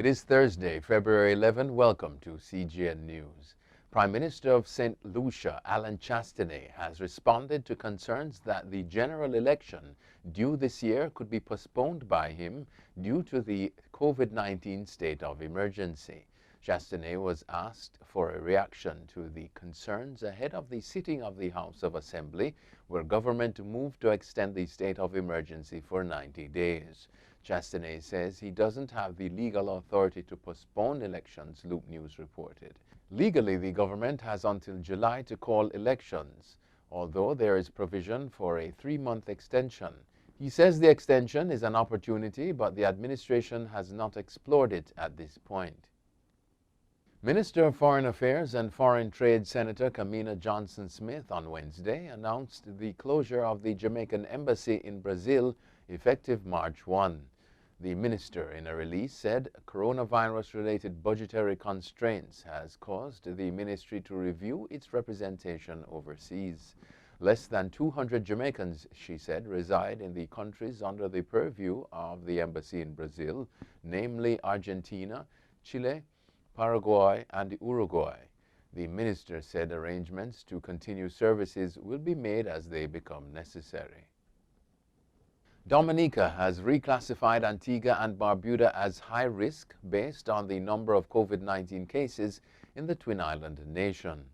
is Thursday, February 11. Welcome to CGN News. Prime Minister of St. Lucia, Alan Chastanet, has responded to concerns that the general election due this year could be postponed by him due to the COVID-19 state of emergency. Chastanet was asked for a reaction to the concerns ahead of the sitting of the House of Assembly, where government moved to extend the state of emergency for 90 days. Chastanet says he doesn't have the legal authority to postpone elections, Loop News reported. Legally, the government has until July to call elections, although there is provision for a 3-month extension. He says the extension is an opportunity, but the administration has not explored it at this point. Minister of Foreign Affairs and Foreign Trade Senator Kamina Johnson-Smith on Wednesday announced the closure of the Jamaican embassy in Brazil effective March 1. The minister, in a release, said coronavirus-related budgetary constraints has caused the ministry to review its representation overseas. Less than 200 Jamaicans, she said, reside in the countries under the purview of the embassy in Brazil, namely Argentina, Chile, Paraguay, and Uruguay. The minister said arrangements to continue services will be made as they become necessary. Dominica has reclassified Antigua and Barbuda as high risk based on the number of COVID-19 cases in the Twin Island nation.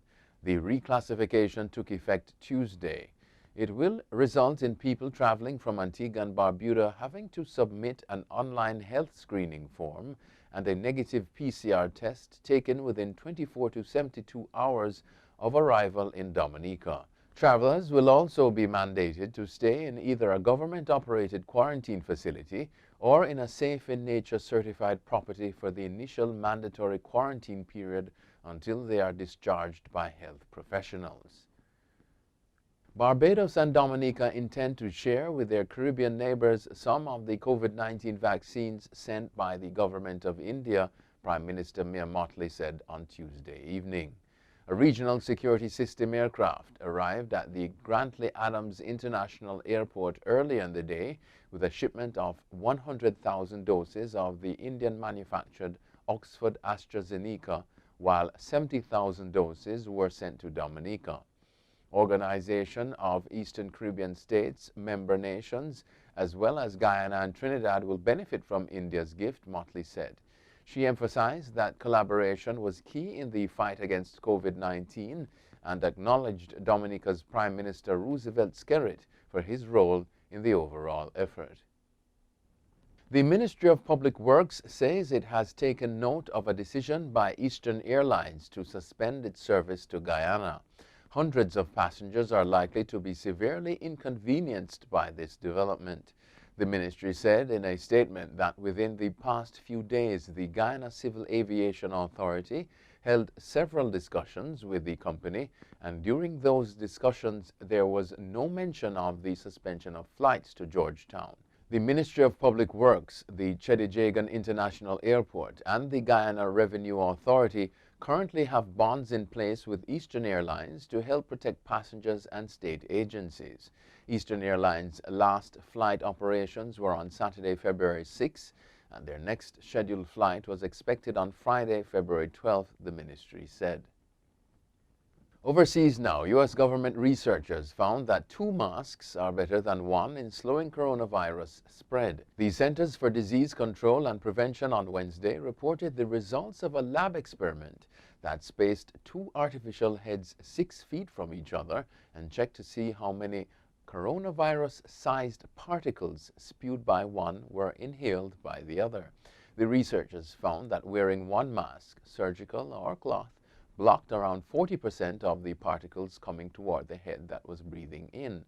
The reclassification took effect Tuesday. It will result in people traveling from Antigua and Barbuda having to submit an online health screening form and a negative PCR test taken within 24 to 72 hours of arrival in Dominica. Travelers will also be mandated to stay in either a government-operated quarantine facility or in a safe-in-nature certified property for the initial mandatory quarantine period until they are discharged by health professionals. Barbados and Dominica intend to share with their Caribbean neighbors some of the COVID-19 vaccines sent by the government of India, Prime Minister Mia Mottley said on Tuesday evening. A regional security system aircraft arrived at the Grantley Adams International Airport earlier in the day with a shipment of 100,000 doses of the Indian-manufactured Oxford AstraZeneca, while 70,000 doses were sent to Dominica. Organization of Eastern Caribbean states, member nations, as well as Guyana and Trinidad will benefit from India's gift, Motley said. She emphasized that collaboration was key in the fight against COVID-19 and acknowledged Dominica's Prime Minister Roosevelt Skerrit for his role in the overall effort. The Ministry of Public Works says it has taken note of a decision by Eastern Airlines to suspend its service to Guyana. Hundreds of passengers are likely to be severely inconvenienced by this development. The ministry said in a statement that within the past few days, the Guyana Civil Aviation Authority held several discussions with the company, and during those discussions, there was no mention of the suspension of flights to Georgetown. The Ministry of Public Works, the Chedijagan International Airport, and the Guyana Revenue Authority currently have bonds in place with Eastern Airlines to help protect passengers and state agencies. Eastern Airlines' last flight operations were on Saturday, February 6, and their next scheduled flight was expected on Friday, February 12, the ministry said. Overseas now, U.S. government researchers found that 2 masks are better than 1 in slowing coronavirus spread. The Centers for Disease Control and Prevention on Wednesday reported the results of a lab experiment that spaced 2 artificial heads 6 feet from each other and checked to see how many coronavirus-sized particles spewed by one were inhaled by the other. The researchers found that wearing 1 mask, surgical or cloth, blocked around 40% of the particles coming toward the head that was breathing in.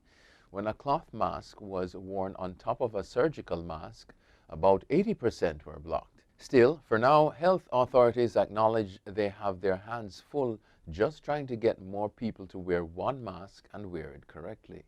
When a cloth mask was worn on top of a surgical mask, about 80% were blocked. Still, for now, health authorities acknowledge they have their hands full just trying to get more people to wear 1 mask and wear it correctly.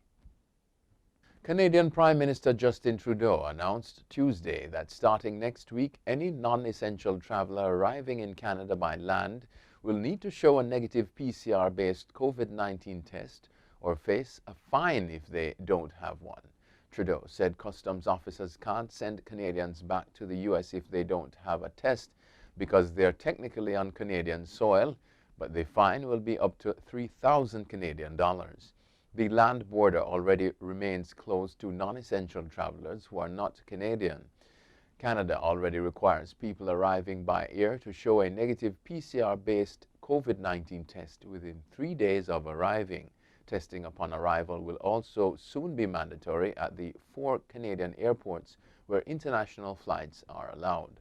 Canadian Prime Minister Justin Trudeau announced Tuesday that starting next week, any non-essential traveler arriving in Canada by land will need to show a negative PCR-based COVID-19 test or face a fine if they don't have one. Trudeau said customs officers can't send Canadians back to the U.S. if they don't have a test, because they are technically on Canadian soil, but the fine will be up to 3,000 Canadian dollars. The land border already remains closed to non-essential travelers who are not Canadian. Canada already requires people arriving by air to show a negative PCR-based COVID-19 test within 3 days of arriving. Testing upon arrival will also soon be mandatory at the 4 Canadian airports where international flights are allowed.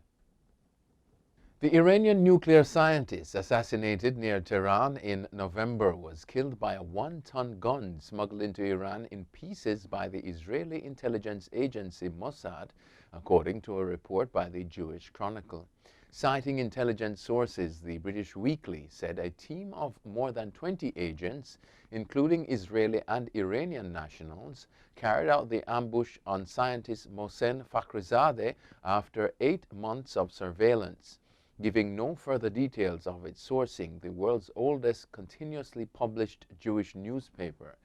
The Iranian nuclear scientist assassinated near Tehran in November was killed by a 1-ton gun smuggled into Iran in pieces by the Israeli intelligence agency Mossad, according to a report by the Jewish Chronicle. Citing intelligence sources, the British Weekly said a team of more than 20 agents, including Israeli and Iranian nationals, carried out the ambush on scientist Mohsen Fakhrizadeh after 8 months of surveillance. Giving no further details of its sourcing, the world's oldest continuously published Jewish newspaper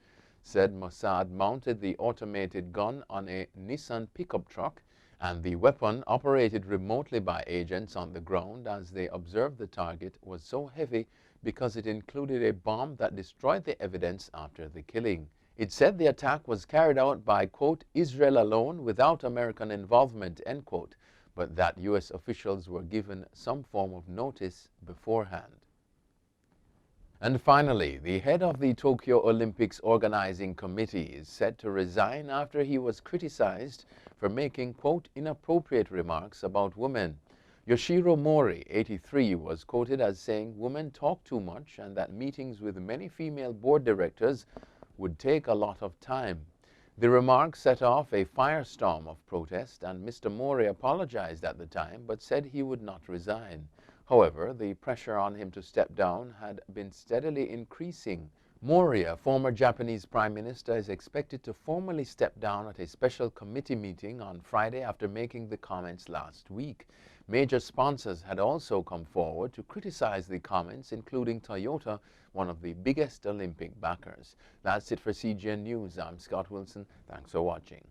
said Mossad mounted the automated gun on a Nissan pickup truck, and the weapon, operated remotely by agents on the ground as they observed the target, was so heavy because it included a bomb that destroyed the evidence after the killing. It said the attack was carried out by, quote, Israel alone without American involvement, end quote, but that U.S. officials were given some form of notice beforehand. And finally, the head of the Tokyo Olympics organizing committee is set to resign after he was criticized for making, quote, inappropriate remarks about women. Yoshiro Mori, 83, was quoted as saying women talk too much and that meetings with many female board directors would take a lot of time. The remarks set off a firestorm of protest, and Mr. Mori apologized at the time but said he would not resign. However, the pressure on him to step down had been steadily increasing. Mori, a former Japanese prime minister, is expected to formally step down at a special committee meeting on Friday after making the comments last week. Major sponsors had also come forward to criticize the comments, including Toyota, one of the biggest Olympic backers. That's it for CGN News. I'm Scott Wilson. Thanks for watching.